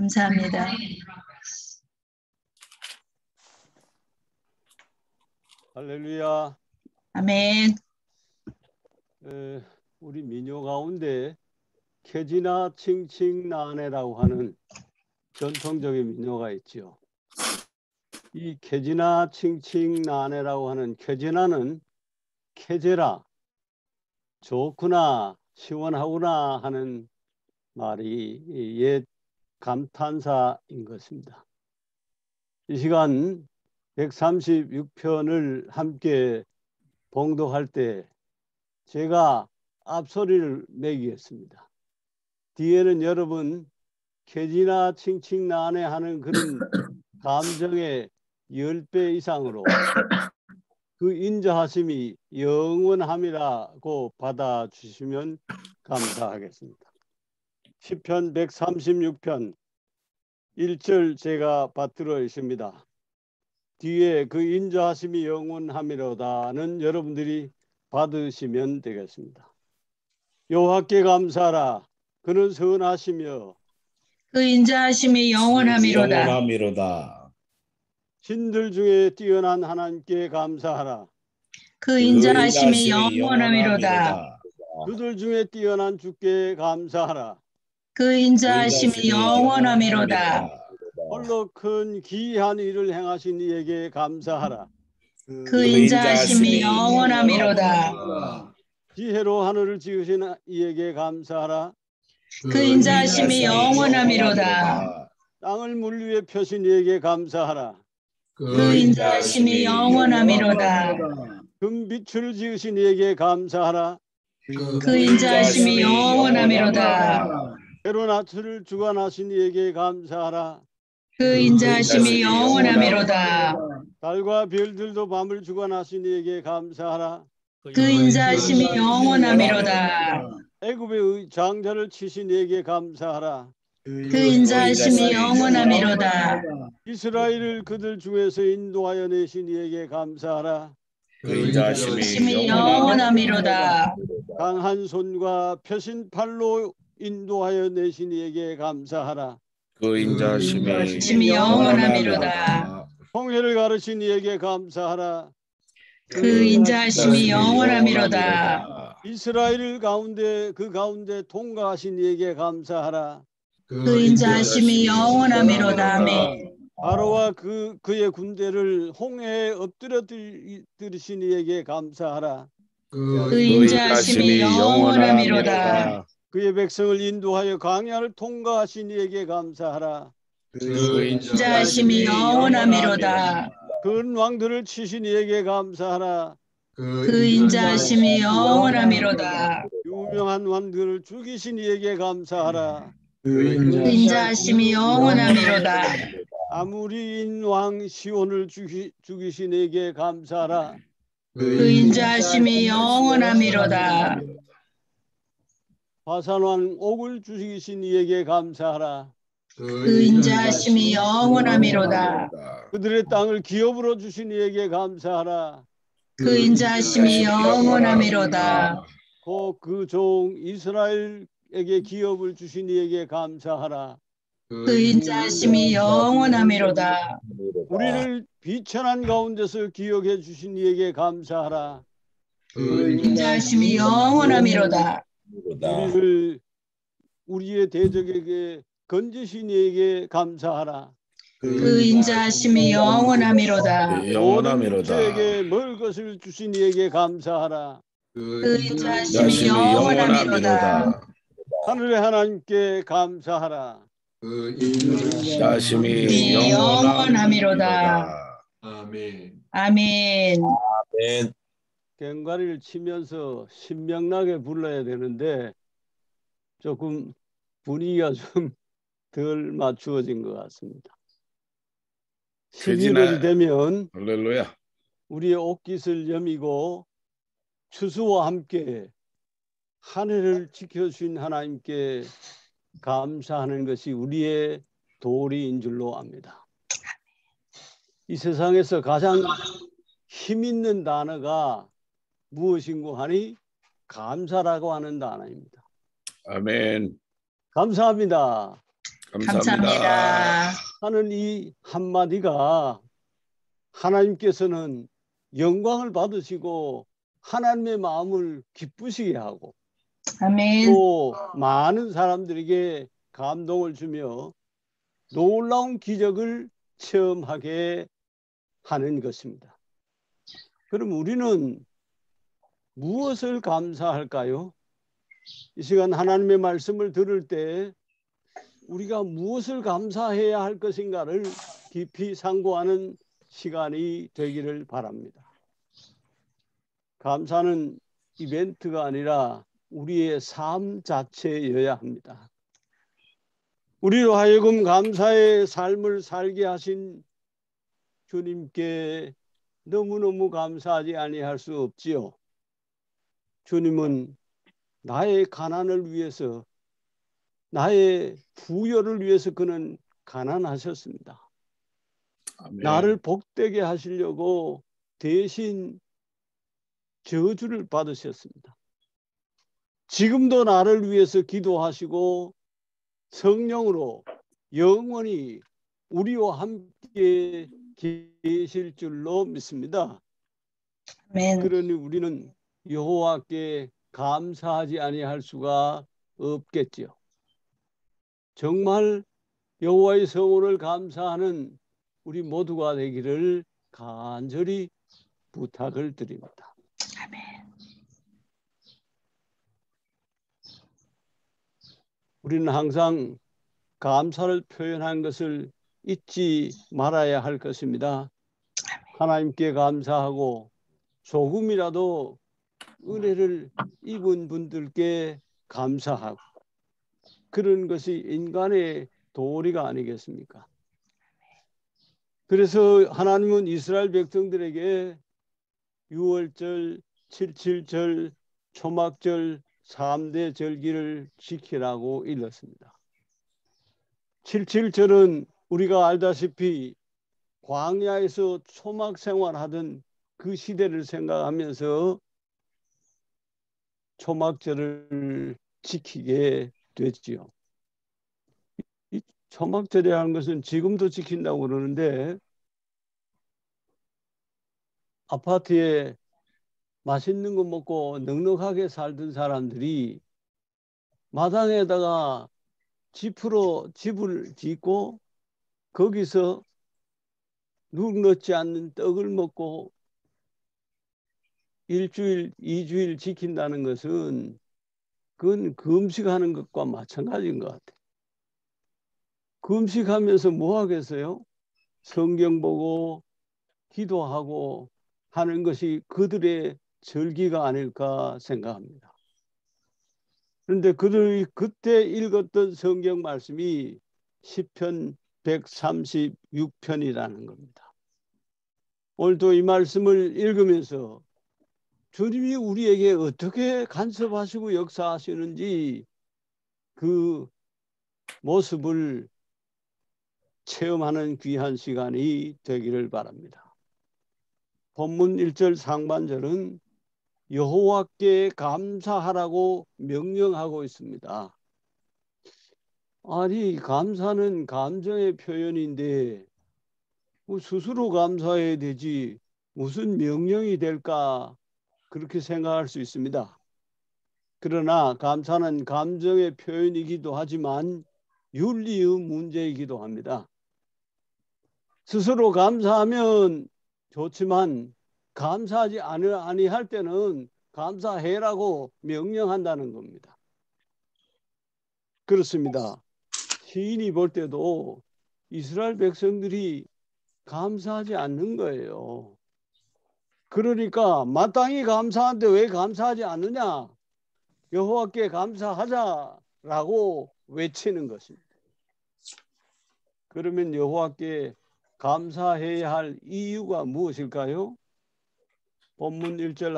감사합니다. 할렐루야. 아멘. 우리 민요 가운데 캐지나 칭칭나네라고 하는 전통적인 민요가 있죠. 이 캐지나 칭칭나네라고 하는 캐지나는 캐제라, 좋구나, 시원하구나 하는 말이 옛 감탄사인 것입니다. 이 시간 136편을 함께 봉독할 때 제가 앞소리를 매기겠습니다. 뒤에는 여러분 캐지나 칭칭나네 하는 그런 감정의 10배 이상으로 그 인자하심이 영원함이라고 받아주시면 감사하겠습니다. 시편 136편 1절 제가 받들어 있습니다. 뒤에 그 인자하심이 영원함이로다는 여러분들이 받으시면 되겠습니다. 여호와께 감사하라. 그는 선하시며 그 인자하심이 영원함이로다. 신들 중에 뛰어난 하나님께 감사하라. 그 인자하심이 영원함이로다. 그들 중에 뛰어난 주께 감사하라. 그 인자하심이 영원함이로다. 홀로 큰 기이한 일을 행하신 이에게 감사하라. 그 인자하심이 영원함이로다. 지혜로 하늘을 지으신 이에게 감사하라. 그 인자하심이 영원함이로다. 땅을 물 위에 펴신 이에게 감사하라. 그 인자하심이 영원함이로다. 금빛을 지으신 이에게 감사하라. 그 인자하심이 영원함이로다. 새로운 아침을 주관하신 이에게 감사하라. 그 인자하심이 영원함이로다. 달과 별들도 밤을 주관하신 이에게 감사하라. 그 인자하심이 영원함이로다. 애굽의 장자를 치신 이에게 감사하라. 그 인자하심이 영원함이로다. 이스라엘을 그들 중에서 인도하여 내신 이에게 감사하라. 그 인자하심이 영원함이로다. 강한 손과 펴신 팔로 인도하여 내신 이에게 감사하라. 그 인자하심이 영원함이로다. 홍해를 가르신 이에게 감사하라. 그 인자하심이 영원함이로다. 이스라엘 가운데 그 가운데 통과하신 이에게 감사하라. 그 인자하심이 영원함이로다. 아멘. 바로와 그의 군대를 홍해에 엎드려 들이신 이에게 감사하라. 그 인자하심이 영원함이로다. 그의 백성을 인도하여 광야를 통과하신 이에게 감사하라. 그 인자하심이 영원함이로다. 큰 왕들을 치신 이에게 감사하라. 그 인자하심이 영원함이로다. 유명한 왕들을 죽이신 이에게 감사하라. 그 인자하심이 영원함이로다. 아무리인 왕 시온을 죽이신 이에게 감사하라. 그 인자하심이 영원함이로다. 바산 왕 옥을 죽이신 이에게 감사하라. 그 인자하심이 영원함이로다. 그들의 땅을 기업으로 주신 이에게 감사하라. 그 인자하심이 영원함이로다. 그 종 이스라엘에게 기업을 주신 이에게 감사하라. 그 인자하심이 영원함이로다. 우리를 비천한 가운데서 기억해 주신 이에게 감사하라. 그 인자하심이 영원함이로다. 우리의 대적에게 건지신 이에게 감사하라. 그 인자하심이 영원함이로다. 저에게 먹을 것을 주신 이에게 감사하라. 그 인자하심이 영원함이로다. 하늘의 하나님께 감사하라. 그 인자하심이 영원함이로다. 아멘. 아멘. 아멘. 꽹과리를 치면서 신명나게 불러야 되는데 조금 분위기가 좀 덜 맞추어진 것 같습니다. 12월이 되면 할렐루야. 우리의 옷깃을 여미고 추수와 함께 한 해를 지켜주신 하나님께 감사하는 것이 우리의 도리인 줄로 압니다. 이 세상에서 가장 힘 있는 단어가 무엇인고 하니 감사라고 하는 단어입니다. 아멘. 감사합니다. 감사합니다. 하는 이 한마디가 하나님께서는 영광을 받으시고 하나님의 마음을 기쁘시게 하고 아멘. 또 많은 사람들에게 감동을 주며 놀라운 기적을 체험하게 하는 것입니다. 그럼 우리는 무엇을 감사할까요? 이 시간 하나님의 말씀을 들을 때 우리가 무엇을 감사해야 할 것인가를 깊이 상고하는 시간이 되기를 바랍니다. 감사는 이벤트가 아니라 우리의 삶 자체여야 합니다. 우리로 하여금 감사의 삶을 살게 하신 주님께 너무너무 감사하지 아니할 수 없지요. 주님은 나의 가난을 위해서, 나의 부여를 위해서 그는 가난하셨습니다. 아멘. 나를 복되게 하시려고 대신 저주를 받으셨습니다. 지금도 나를 위해서 기도하시고 성령으로 영원히 우리와 함께 계실 줄로 믿습니다. 아멘. 그러니 우리는 여호와께 감사하지 아니할 수가 없겠지요. 정말 여호와의 성호를 감사하는 우리 모두가 되기를 간절히 부탁을 드립니다. 아멘. 우리는 항상 감사를 표현한 것을 잊지 말아야 할 것입니다. 하나님께 감사하고 조금이라도 은혜를 입은 분들께 감사하고 그런 것이 인간의 도리가 아니겠습니까? 그래서 하나님은 이스라엘 백성들에게 유월절, 칠칠절, 초막절 3대 절기를 지키라고 일렀습니다. 칠칠절은 우리가 알다시피 광야에서 초막 생활하던 그 시대를 생각하면서 초막절을 지키게 됐지요. 이 초막절이라는 것은 지금도 지킨다고 그러는데 아파트에 맛있는 거 먹고 넉넉하게 살던 사람들이 마당에다가 집을 짓고 거기서 누룩 넣지 않는 떡을 먹고 일주일, 2주일 지킨다는 것은 그건 금식하는 것과 마찬가지인 것 같아요. 금식하면서 뭐 하겠어요? 성경 보고 기도하고 하는 것이 그들의 절기가 아닐까 생각합니다. 그런데 그들이 그때 읽었던 성경 말씀이 시편 136편이라는 겁니다. 오늘도 이 말씀을 읽으면서 주님이 우리에게 어떻게 간섭하시고 역사하시는지 그 모습을 체험하는 귀한 시간이 되기를 바랍니다. 본문 1절 상반절은 여호와께 감사하라고 명령하고 있습니다. 아니, 감사는 감정의 표현인데 스스로 감사해야 되지 무슨 명령이 될까 그렇게 생각할 수 있습니다. 그러나 감사는 감정의 표현이기도 하지만 윤리의 문제이기도 합니다. 스스로 감사하면 좋지만 감사하지 아니할 때는 감사해라고 명령한다는 겁니다. 그렇습니다. 시인이 볼 때도 이스라엘 백성들이 감사하지 않는 거예요. 그러니까 마땅히 감사한데 왜 감사하지 않느냐? 여호와께 감사하자라고 외치는 것입니다. 그러면 여호와께 감사해야 할 이유가 무엇일까요? 본문 1절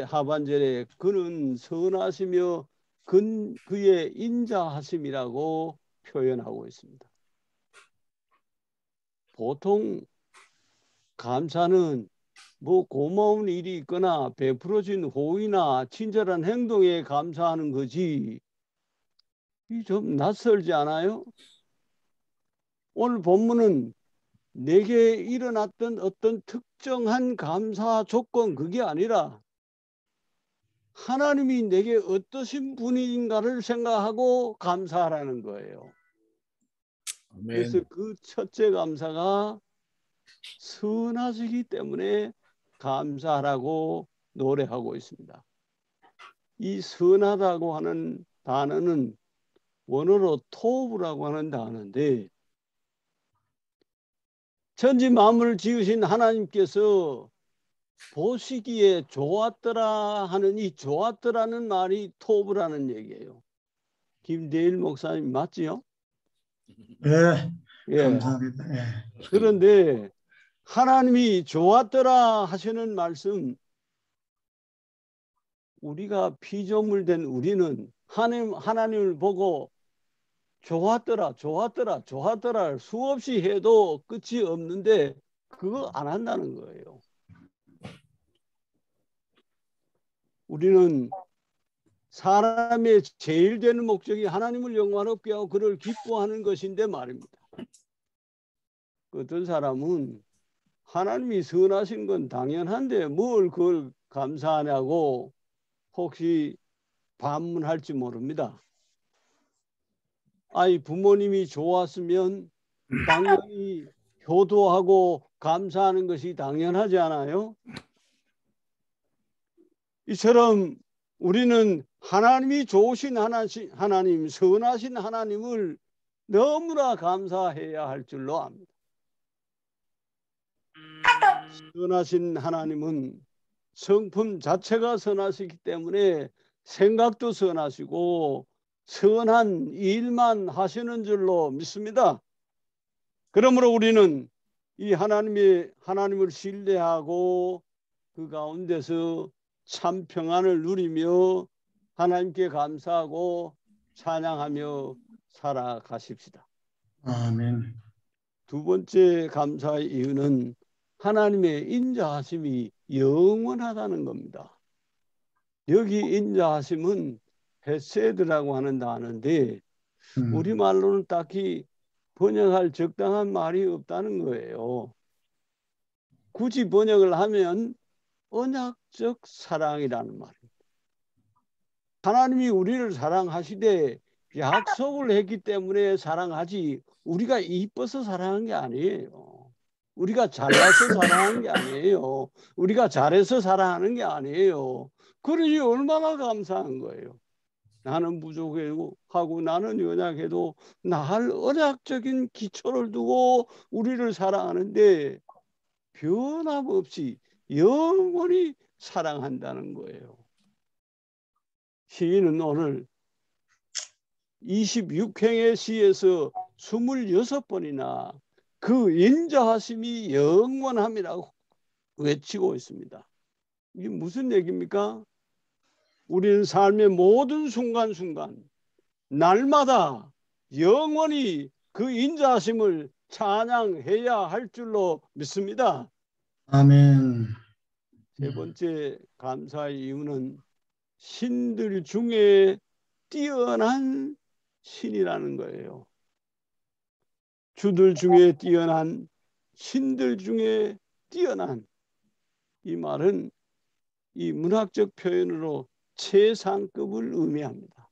하반절에 그는 선하시며 그의 인자하심이라고 표현하고 있습니다. 보통 감사는 뭐 고마운 일이 있거나 베풀어진 호의나 친절한 행동에 감사하는 거지 좀 낯설지 않아요? 오늘 본문은 내게 일어났던 어떤 특정한 감사 조건 그게 아니라 하나님이 내게 어떠신 분인가를 생각하고 감사하라는 거예요. 그래서 아멘. 그 첫째 감사가 선하시기 때문에 감사하라고 노래하고 있습니다. 이 선하다고 하는 단어는 원어로 토브라고 하는 단어인데 천지 만물을 지으신 하나님께서 보시기에 좋았더라 하는 이 좋았더라는 말이 토브라는 얘기예요. 김대일 목사님 맞지요? 예, 예. 감사합니다. 예. 그런데 하나님이 좋았더라 하시는 말씀, 우리가 피조물된 우리는 하나님을 보고 좋았더라 수없이 해도 끝이 없는데 그거 안 한다는 거예요. 우리는 사람의 제일 되는 목적이 하나님을 영광롭게 하고 그를 기뻐하는 것인데 말입니다. 어떤 사람은 하나님이 선하신 건 당연한데 뭘 그걸 감사하냐고 혹시 반문할지 모릅니다. 아이 부모님이 좋았으면 당연히 효도하고 감사하는 것이 당연하지 않아요? 이처럼 우리는 하나님이 좋으신 하나님, 선하신 하나님을 너무나 감사해야 할 줄로 압니다. 선하신 하나님은 성품 자체가 선하시기 때문에 생각도 선하시고 선한 일만 하시는 줄로 믿습니다. 그러므로 우리는 이 하나님을 신뢰하고 그 가운데서 참 평안을 누리며 하나님께 감사하고 찬양하며 살아가십시다. 아멘. 두 번째 감사의 이유는 하나님의 인자하심이 영원하다는 겁니다. 여기 인자하심은 헤세드라고 하는 단어인데 우리말로는 딱히 번역할 적당한 말이 없다는 거예요. 굳이 번역을 하면 언약적 사랑이라는 말입니다. 하나님이 우리를 사랑하시되 약속을 했기 때문에 사랑하지 우리가 이뻐서 사랑한 게 아니에요. 우리가 잘나서 사랑하는 게 아니에요. 우리가 잘해서 사랑하는 게 아니에요. 그러니 얼마나 감사한 거예요. 나는 부족하고 나는 연약해도 날 언약적인 기초를 두고 우리를 사랑하는데 변함없이 영원히 사랑한다는 거예요. 시인은 오늘 26행의 시에서 26번이나 그 인자하심이 영원함이라고 외치고 있습니다. 이게 무슨 얘기입니까? 우리는 삶의 모든 순간순간 날마다 영원히 그 인자하심을 찬양해야 할 줄로 믿습니다. 아멘. 세 번째 감사의 이유는 신들 중에 뛰어난 신이라는 거예요. 주들 중에 뛰어난, 신들 중에 뛰어난. 이 말은 이 문학적 표현으로 최상급을 의미합니다.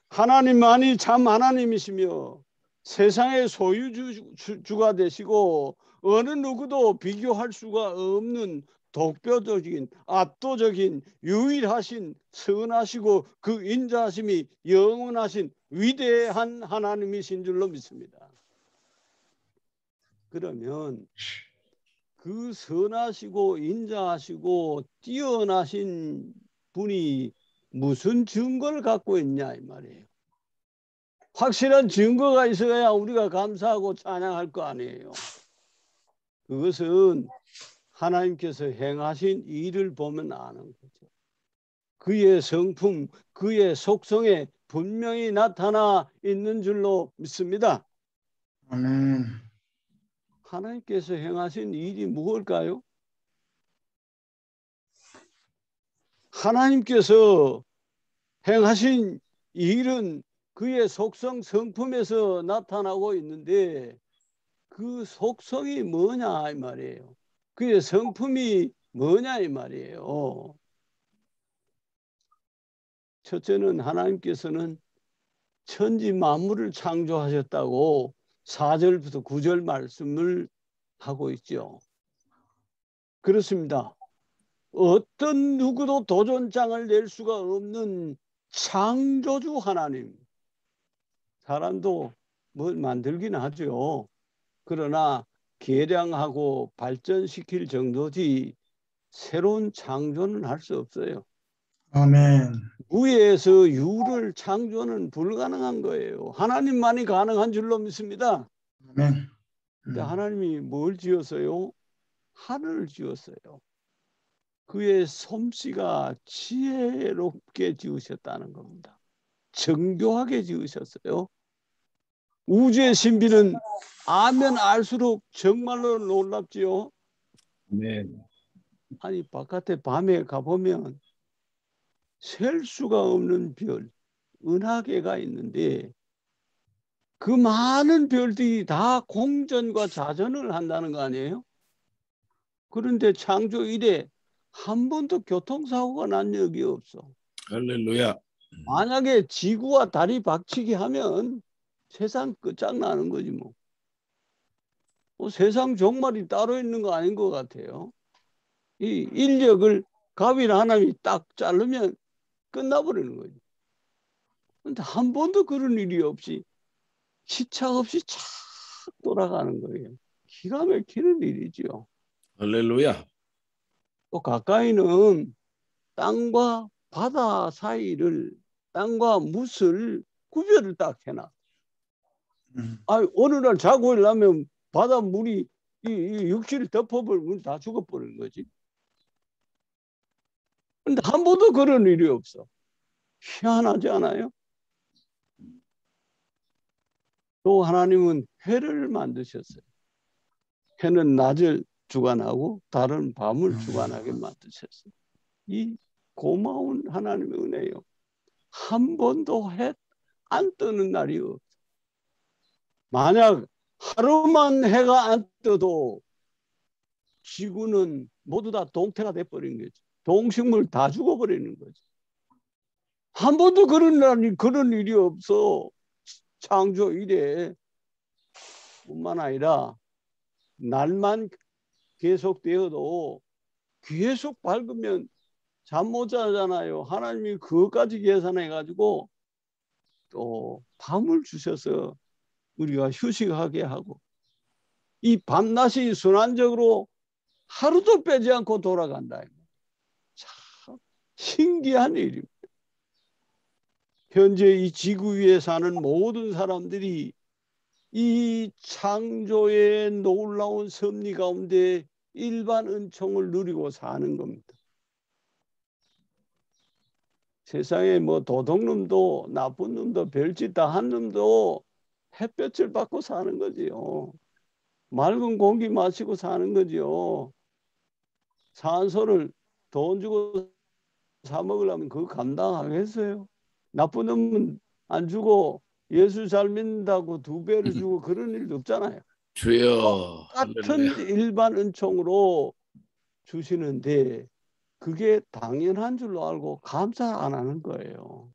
하나님만이 참 하나님이시며 세상의 소유주가 되시고 어느 누구도 비교할 수가 없는 독보적인 압도적인 유일하신 선하시고 그 인자하심이 영원하신 위대한 하나님이신 줄로 믿습니다. 그러면 그 선하시고 인자하시고 뛰어나신 분이 무슨 증거를 갖고 있냐 이 말이에요. 확실한 증거가 있어야 우리가 감사하고 찬양할 거 아니에요. 그것은 하나님께서 행하신 일을 보면 아는 거죠. 그의 성품, 그의 속성에 분명히 나타나 있는 줄로 믿습니다. 아멘. 하나님께서 행하신 일이 무엇일까요? 하나님께서 행하신 일은 그의 속성 성품에서 나타나고 있는데 그 속성이 뭐냐 이 말이에요. 그의 성품이 뭐냐 이 말이에요. 첫째는 하나님께서는 천지 만물을 창조하셨다고 4절부터 9절 말씀을 하고 있죠. 그렇습니다. 어떤 누구도 도전장을 낼 수가 없는 창조주 하나님. 사람도 뭘 만들긴 하죠. 그러나 개량하고 발전시킬 정도지 새로운 창조는 할 수 없어요. 아멘. 무에서 유를 창조는 불가능한 거예요. 하나님만이 가능한 줄로 믿습니다. 아멘. 근데 하나님이 뭘 지었어요? 하늘을 지었어요. 그의 솜씨가 지혜롭게 지으셨다는 겁니다. 정교하게 지으셨어요. 우주의 신비는 알면 알수록 정말로 놀랍지요. 네. 아니 바깥에 밤에 가보면 셀 수가 없는 별, 은하계가 있는데 그 많은 별들이 다 공전과 자전을 한다는 거 아니에요? 그런데 창조 이래 한 번도 교통사고가 난 적이 없어. 할렐루야. 만약에 지구와 달이 박치기 하면 세상 끝장나는 거지 뭐. 세상 종말이 따로 있는 거 아닌 것 같아요. 이 인력을 갑이나 하나님이 딱 자르면 끝나버리는 거지. 근데 한 번도 그런 일이 없이 시차 없이 착 돌아가는 거예요. 기가 막히는 일이지요. 할렐루야. 또 가까이는 땅과 바다 사이를 땅과 뭇을 구별을 딱 해놔. 어느 날 자고 일어나면 바다 물이 이 육지를 덮어버리면 다 죽어버리는 거지. 근데 한 번도 그런 일이 없어. 희한하지 않아요? 또 하나님은 해를 만드셨어요. 해는 낮을 주관하고 달은 밤을 주관하게 만드셨어요. 이 고마운 하나님의 은혜요. 한 번도 해 안 뜨는 날이 없어. 만약 하루만 해가 안 떠도 지구는 모두 다 동태가 돼버린 거지. 동식물 다 죽어버리는 거지. 한 번도 그런 일이 없어. 창조 이래. 뿐만 아니라 날만 계속되어도 계속 밝으면 잠 못 자잖아요. 하나님이 그것까지 계산해가지고 또 밤을 주셔서 우리가 휴식하게 하고 이 밤낮이 순환적으로 하루도 빼지 않고 돌아간다. 참 신기한 일입니다. 현재 이 지구 위에 사는 모든 사람들이 이 창조의 놀라운 섭리 가운데 일반 은총을 누리고 사는 겁니다. 세상에 뭐 도둑놈도 나쁜 놈도 별짓 다 한 놈도 햇볕을 받고 사는 거지요. 맑은 공기 마시고 사는 거지요. 산소를 돈 주고 사 먹으려면 그거 감당하겠어요? 나쁜 놈은 안 주고 예수 잘 믿는다고 2배를 주고 그런 일도 없잖아요. 주여. 같은 할렐루야. 일반 은총으로 주시는데 그게 당연한 줄로 알고 감사 안 하는 거예요.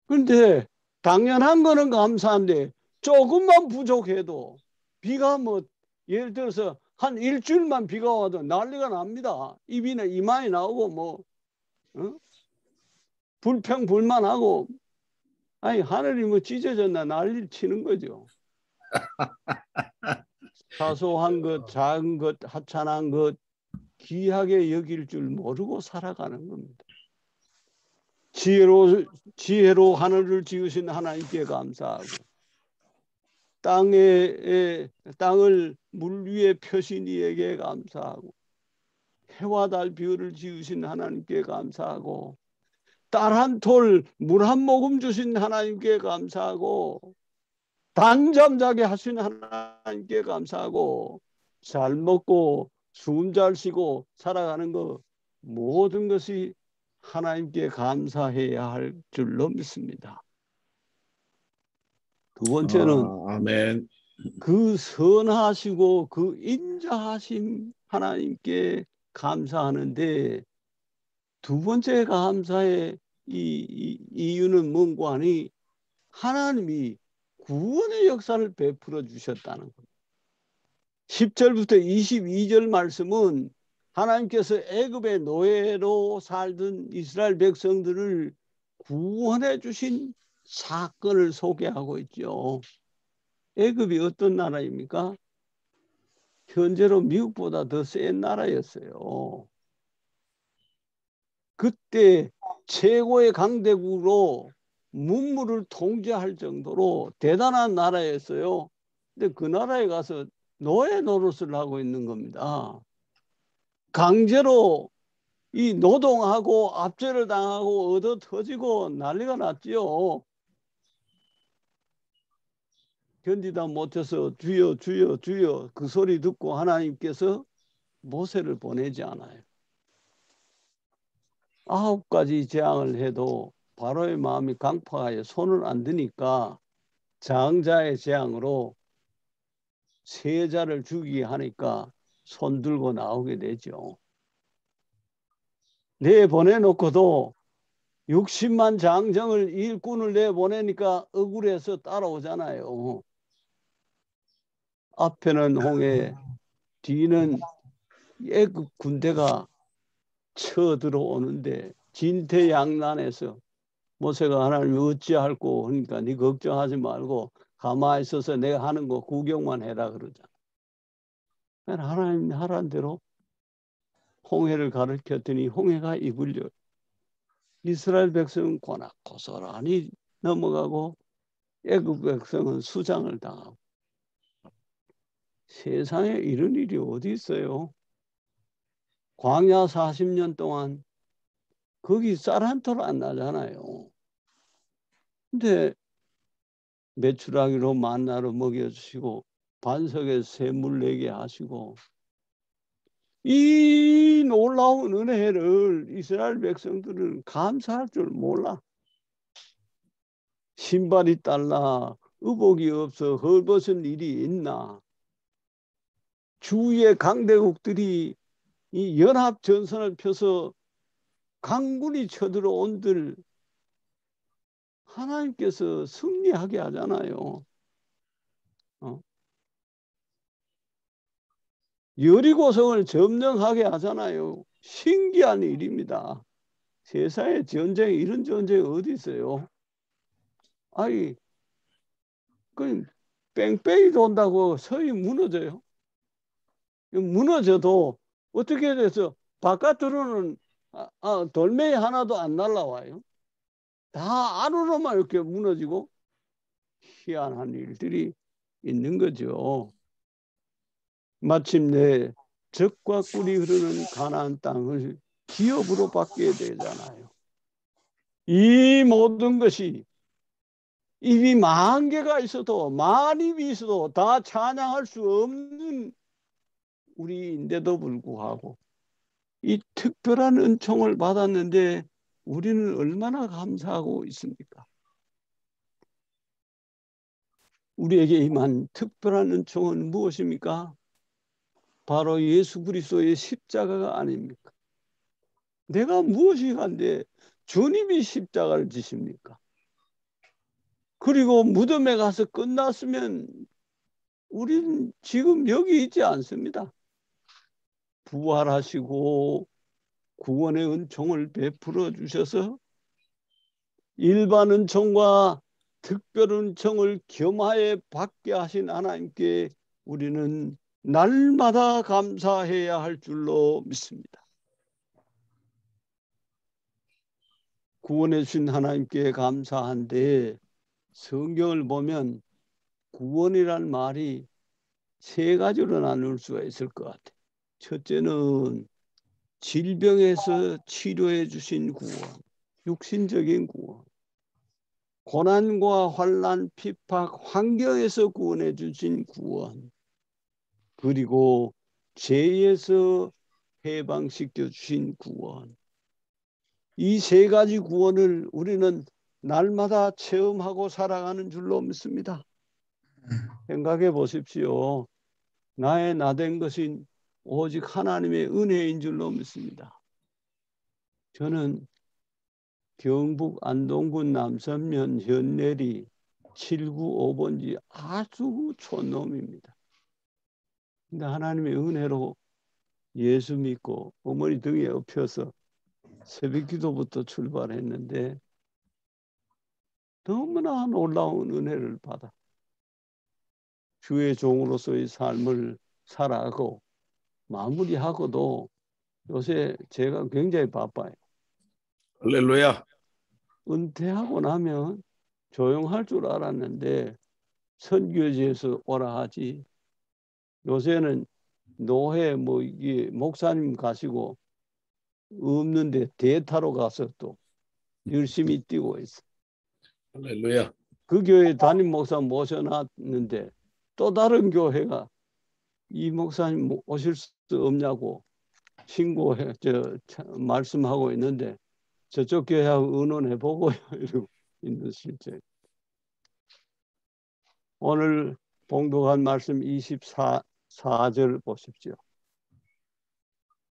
그런데 당연한 거는 감사한데 조금만 부족해도 비가 뭐 예를 들어서 한 일주일만 비가 와도 난리가 납니다. 입이나 이마에 나오고 뭐 불평불만하고 아니 하늘이 뭐 찢어졌나 난리를 치는 거죠. 사소한 것, 작은 것, 하찮은 것 귀하게 여길 줄 모르고 살아가는 겁니다. 지혜로 하늘을 지으신 하나님께 감사하고 땅을 물 위에 펴신 이에게 감사하고 해와 달 별을 지으신 하나님께 감사하고 딸 한 톨 물 한 모금 주신 하나님께 감사하고 단잠 자게 하신 하나님께 감사하고 잘 먹고 숨 잘 쉬고 살아가는 것 모든 것이 하나님께 감사해야 할 줄로 믿습니다. 두 번째는 아멘. 그 선하시고 그 인자하신 하나님께 감사하는데, 두 번째 감사의 이유는 뭔가 하니 하나님이 구원의 역사를 베풀어 주셨다는 겁니다. 10절부터 22절 말씀은 하나님께서 애굽의 노예로 살던 이스라엘 백성들을 구원해 주신 사건을 소개하고 있죠. 애굽이 어떤 나라입니까? 현재로 미국보다 더 센 나라였어요. 그때 최고의 강대국으로 문물을 통제할 정도로 대단한 나라였어요. 근데 그 나라에 가서 노예 노릇을 하고 있는 겁니다. 강제로 이 노동하고 압제를 당하고 얻어 터지고 난리가 났지요. 견디다 못해서 주여 주여 주여 그 소리 듣고 하나님께서 모세를 보내지 않아요. 9가지 재앙을 해도 바로의 마음이 강팍하여 손을 안 드니까 장자의 재앙으로 세자를 죽이게 하니까 손 들고 나오게 되죠. 내보내놓고도 60만 장정을 일꾼을 내보내니까 억울해서 따라오잖아요. 앞에는 홍해, 뒤는 애굽 군대가 쳐들어오는데 진퇴양난해서 모세가 하나님이 어찌할꼬 하니까 네 걱정하지 말고 가만히 있어서 내가 하는 거 구경만 해라 그러잖아. 하나님 하라는 대로 홍해를 가르쳤더니 홍해가 이굴려 이스라엘 백성은 고스란히 넘어가고 애굽 백성은 수장을 당하고. 세상에 이런 일이 어디 있어요? 광야 40년 동안 거기 쌀 한 톨 안 나잖아요. 근데 메추라기로 만나로 먹여주시고 반석에 샘물 내게 하시고, 이 놀라운 은혜를 이스라엘 백성들은 감사할 줄 몰라. 신발이 딸라 의복이 없어 헐벗은 일이 있나. 주위의 강대국들이 이 연합 전선을 펴서 강군이 쳐들어온들 하나님께서 승리하게 하잖아요. 여리고성을 점령하게 하잖아요. 신기한 일입니다. 세상에 전쟁이, 이런 전쟁이 어디 있어요? 아니, 그 뺑뺑이 돈다고 서히 무너져요. 무너져도 어떻게 돼서 바깥으로는 돌멩이 하나도 안 날라와요. 다 안으로만 이렇게 무너지고 희한한 일들이 있는 거죠. 마침내 젖과 꿀이 흐르는 가나안 땅을 기업으로 받게 되잖아요. 이 모든 것이 입이 10,000개가 있어도 만 입이 있어도 다 찬양할 수 없는 우리인데도 불구하고 이 특별한 은총을 받았는데 우리는 얼마나 감사하고 있습니까? 우리에게 임한 특별한 은총은 무엇입니까? 바로 예수 그리스도의 십자가가 아닙니까? 내가 무엇이 한데 주님이 십자가를 지십니까? 그리고 무덤에 가서 끝났으면 우리는 지금 여기 있지 않습니다. 부활하시고 구원의 은총을 베풀어 주셔서 일반 은총과 특별 은총을 겸하여 받게 하신 하나님께 우리는 날마다 감사해야 할 줄로 믿습니다. 구원해 주신 하나님께 감사한데 성경을 보면 구원이란 말이 3가지로 나눌 수가 있을 것 같아요. 첫째는 질병에서 치료해 주신 구원, 육신적인 구원. 고난과 환난, 핍박, 환경에서 구원해 주신 구원. 그리고 죄에서 해방시켜 주신 구원. 이 세 가지 구원을 우리는 날마다 체험하고 살아가는 줄로 믿습니다. 생각해 보십시오. 나의 나된 것인 오직 하나님의 은혜인 줄로 믿습니다. 저는 경북 안동군 남선면 현내리 795번지 아주 촌놈입니다. 근데 하나님의 은혜로 예수 믿고 어머니 등에 업혀서 새벽기도부터 출발했는데 너무나 놀라운 은혜를 받아 주의 종으로서의 삶을 살아가고 마무리하고도 요새 제가 굉장히 바빠요. 할렐루야. 은퇴하고 나면 조용할 줄 알았는데 선교지에서 오라 하지. 요새는 노회 뭐 이게 목사님 가시고 없는데 대타로 가서 또 열심히 뛰고 있어. 할렐루야. 그 교회 담임 목사 모셔놨는데 또 다른 교회가 이 목사님 오실 수 없냐고 신고해 말씀하고 있는데 저쪽 교회하고 의논해 보고요. 이러고 있는 실제. 오늘 봉독한 말씀 24절 보십시오.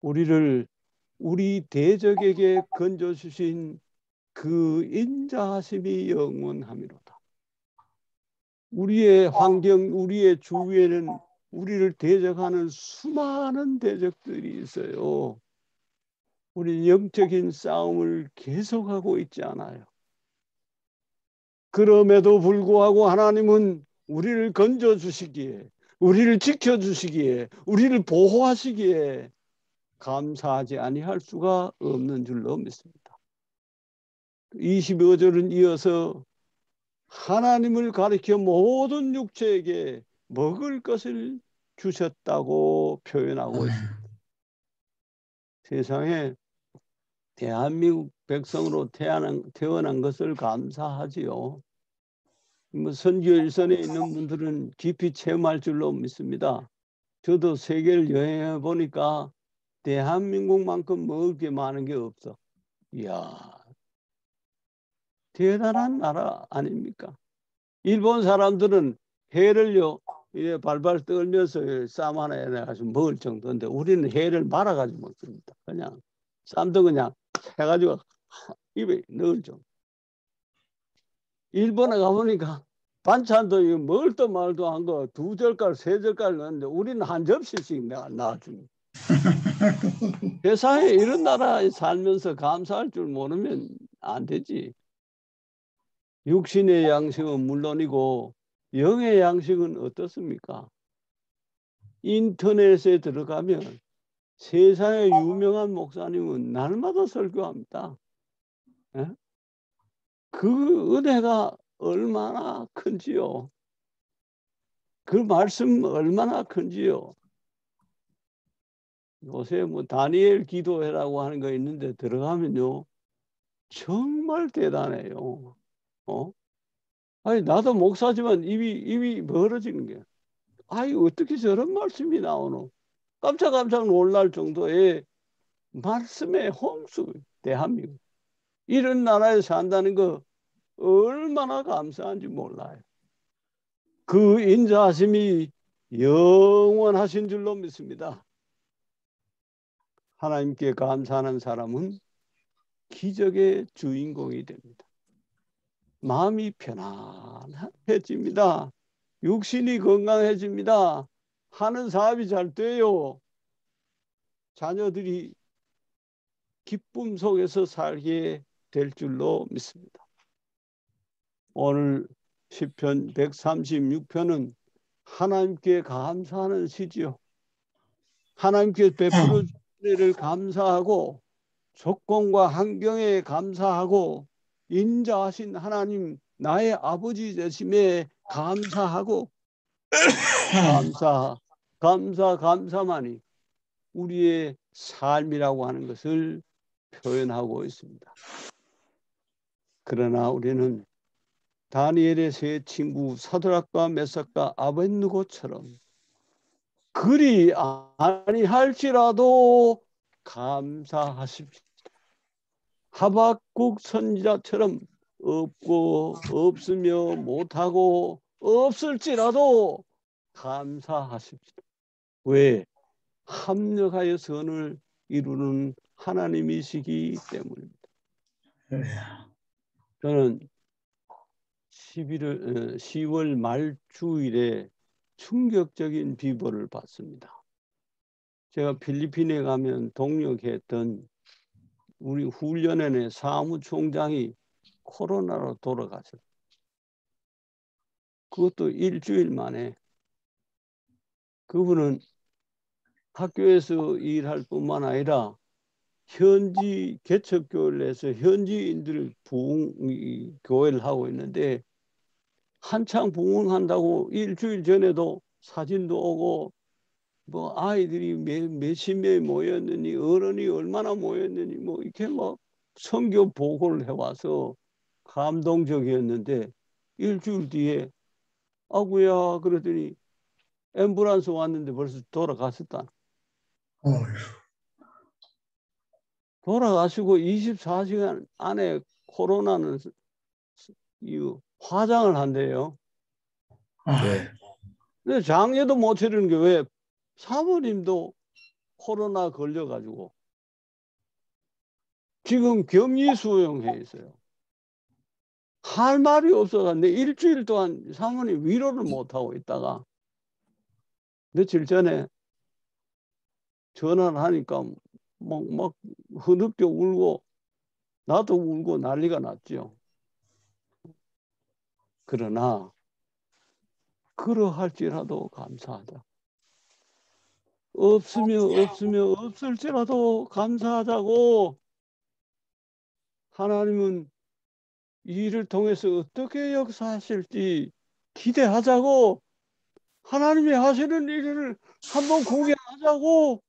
우리를 우리 대적에게 건져주신 그 인자하심이 영원함이로다. 우리의 환경, 우리의 주위에는 우리를 대적하는 수많은 대적들이 있어요. 우리 영적인 싸움을 계속하고 있지 않아요. 그럼에도 불구하고 하나님은 우리를 건져주시기에, 우리를 지켜주시기에, 우리를 보호하시기에 감사하지 아니할 수가 없는 줄로 믿습니다. 25절은 이어서 하나님을 가리켜 모든 육체에게 먹을 것을 주셨다고 표현하고 있습니다. 세상에 대한민국 백성으로 태어난 것을 감사하지요. 뭐 선교 일선에 있는 분들은 깊이 체험할 줄로 믿습니다. 저도 세계를 여행해 보니까 대한민국만큼 먹을 게 많은 게 없어. 이야, 대단한 나라 아닙니까? 일본 사람들은 회를요 이제 발발 떨면서 쌈 하나 해가지고 먹을 정도인데 우리는 회를 말아가지고 먹습니다. 그냥 쌈도 그냥 해가지고 입에 넣을 정도. 일본에 가보니까 반찬도 먹을 도 말도 한 거 2젓갈, 3젓갈 넣는데 우리는 한 접시씩 나와줍니다. 세상에 이런 나라에 살면서 감사할 줄 모르면 안 되지. 육신의 양식은 물론이고 영의 양식은 어떻습니까? 인터넷에 들어가면 세상에 유명한 목사님은 날마다 설교합니다. 예? 그 은혜가 얼마나 큰지요. 그 말씀 얼마나 큰지요. 요새 뭐 다니엘 기도회라고 하는 거 있는데 들어가면요 정말 대단해요. 아니 나도 목사지만 입이 멀어지는 게. 아이 어떻게 저런 말씀이 나오노? 깜짝깜짝 놀랄 정도의 말씀의 홍수. 대한민국 이런 나라에 산다는 거 얼마나 감사한지 몰라요. 그 인자하심이 영원하신 줄로 믿습니다. 하나님께 감사하는 사람은 기적의 주인공이 됩니다. 마음이 편안해집니다. 육신이 건강해집니다. 하는 사업이 잘 돼요. 자녀들이 기쁨 속에서 살게 될 줄로 믿습니다. 오늘 시편 136편은 하나님께 감사하는 시지요. 하나님께 베풀어 주신 은혜를 감사하고 조건과 환경에 감사하고 인자하신 하나님 나의 아버지 되심에 감사하고 감사만이 우리의 삶이라고 하는 것을 표현하고 있습니다. 그러나 우리는 다니엘의 세 친구 사드락과 메삭과 아벳느고처럼 그리 아니할지라도 감사하십시오. 하박국 선지자처럼 없고 없으며 못하고 없을지라도 감사하십시오. 왜? 합력하여 선을 이루는 하나님이시기 때문입니다. 저는 10월 말 주일에 충격적인 비보를 봤습니다. 제가 필리핀에 가면 동역했던 우리 훈련원의 사무총장이 코로나로 돌아가셨어요. 그것도 일주일 만에. 그분은 학교에서 일할 뿐만 아니라 현지 개척교회를 해서 현지인들 교회를 하고 있는데 한창 부흥한다고 일주일 전에도 사진도 오고 뭐 아이들이 몇십 명이 모였느니 어른이 얼마나 모였느니 뭐 이렇게 막 선교 보고를 해와서 감동적이었는데 일주일 뒤에 아구야 그러더니 앰뷸런스 왔는데 벌써 돌아가셨다. 돌아가시고 24시간 안에 코로나는 화장을 한대요. 네. 근데 장례도 못 치르는 게 왜? 사모님도 코로나 걸려가지고 지금 격리 수용해 있어요. 할 말이 없어서 일주일 동안 사모님 위로를 못하고 있다가 며칠 전에 전화를 하니까 막 흐느껴 울고 나도 울고 난리가 났죠. 그러나 그러할지라도 감사하자. 없으면 없을지라도 감사하자고. 하나님은 이 일을 통해서 어떻게 역사하실지 기대하자고. 하나님이 하시는 일을 한번 공개하자고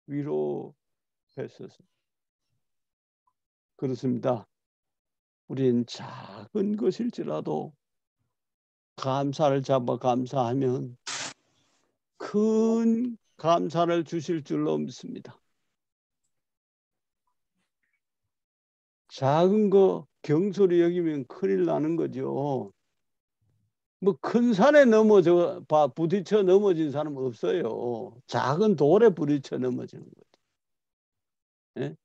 위로했었습니다. 그렇습니다. 우리는 작은 것일지라도 감사를 잡아 감사하면 큰 감사를 주실 줄로 믿습니다. 작은 거 경솔히 여기면 큰일 나는 거죠. 뭐 큰 산에 부딪혀 넘어진 사람 없어요. 작은 돌에 부딪혀 넘어지는 거죠. 예?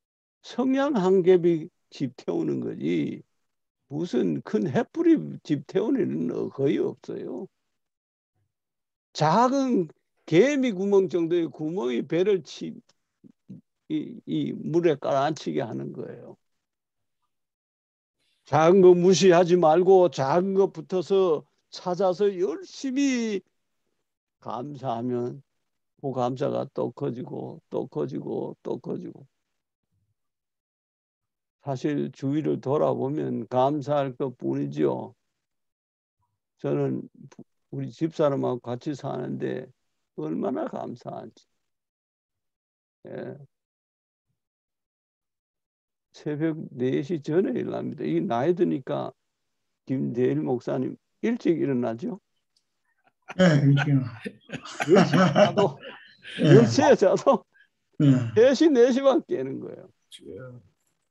성냥 한 겹이 집 태우는 거지 무슨 큰 횃불이 집 태우는 일은 거의 없어요. 작은 개미 구멍 정도의 구멍이 배를 이 물에 깔아앉히게 하는 거예요. 작은 거 무시하지 말고 작은 거 붙어서 찾아서 열심히 감사하면 그 감사가 또 커지고 또 커지고 또 커지고. 사실 주위를 돌아보면 감사할 것뿐이죠. 저는 우리 집사람하고 같이 사는데 얼마나 감사한지. 예. 새벽 4시 전에 일어납니다. 이 나이 드니까 김대일 목사님 일찍 일어나죠? 네, 일찍. 10시에 자도 10시에 자도 3시, 4시만 깨는 거예요.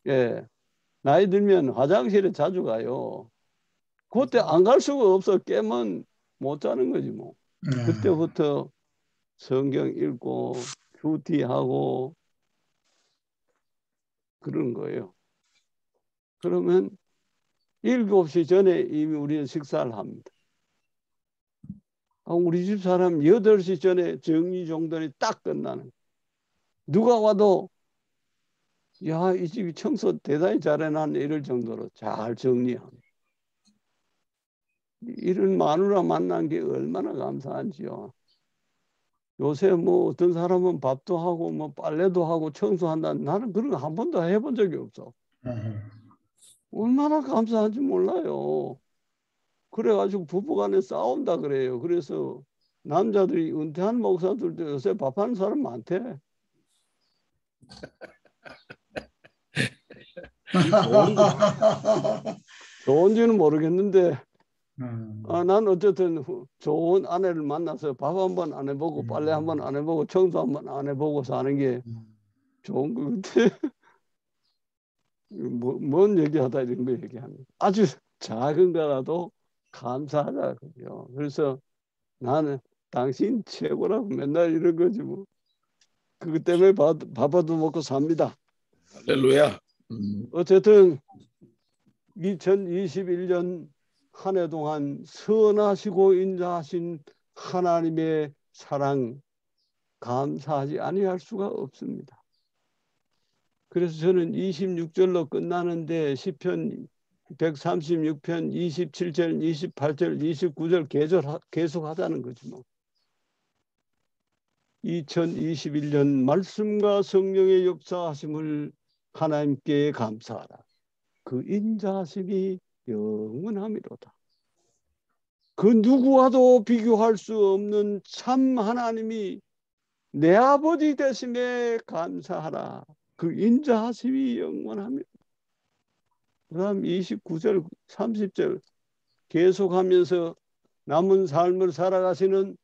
예. 나이 들면 화장실에 자주 가요. 그때 안 갈 수가 없어. 깨면 못 자는 거지 뭐. 그때부터 성경 읽고 큐티하고 그런 거예요. 그러면 7시 전에 이미 우리는 식사를 합니다. 우리 집 사람 8시 전에 정리정돈이 딱 끝나는. 누가 와도 야, 이 집이 청소 대단히 잘해놨네 이럴 정도로 잘 정리합니다. 이런 마누라 만난 게 얼마나 감사한지요. 요새 뭐 어떤 사람은 밥도 하고 뭐 빨래도 하고 청소한다. 나는 그런 거 한 번도 해본 적이 없어. 얼마나 감사한지 몰라요. 그래가지고 부부간에 싸운다 그래요. 그래서 남자들이 은퇴한 목사들도 요새 밥하는 사람 많대. 좋은지는 모르겠는데 난 어쨌든 좋은 아내를 만나서 밥 한 번 안 해보고 빨래 한 번 안 해보고 청소 한 번 안 해보고 사는 게 좋은 것 같아. 뭔 얘기하다 이런 거 얘기합니다. 아주 작은 거라도 감사하자고요. 그래서 나는 당신 최고라고 맨날 이런 거지 뭐. 그것 때문에 밥도 먹고 삽니다. 할렐루야. 어쨌든 2021년 한 해 동안 선하시고 인자하신 하나님의 사랑 감사하지 아니할 수가 없습니다. 그래서 저는 26절로 끝나는데 시편 136편 27절, 28절, 29절 계속 하자는 거지 뭐. 2021년 말씀과 성령의 역사하심을 하나님께 감사하라. 그 인자하심이 영원하미로다. 그 누구와도 비교할 수 없는 참 하나님이 내 아버지 되심에 감사하라. 그 인자하심이 영원하미로다. 그 다음 29절 30절 계속하면서 남은 삶을 살아가시는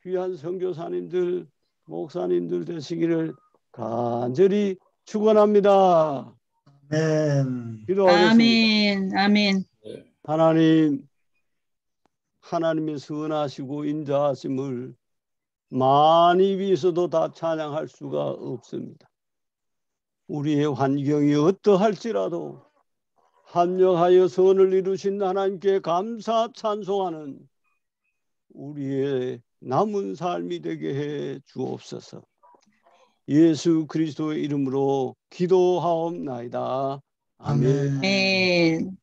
귀한 선교사님들 목사님들 되시기를 간절히 축원합니다. 아멘. 기도하겠습니다. 아멘. 하나님, 하나님의 선하시고 인자하심을 많이 위해서도 다 찬양할 수가 없습니다. 우리의 환경이 어떠할지라도 합력하여 선을 이루신 하나님께 감사 찬송하는 우리의 남은 삶이 되게 해 주옵소서. 예수 그리스도의 이름으로 기도하옵나이다. 아멘. 아멘.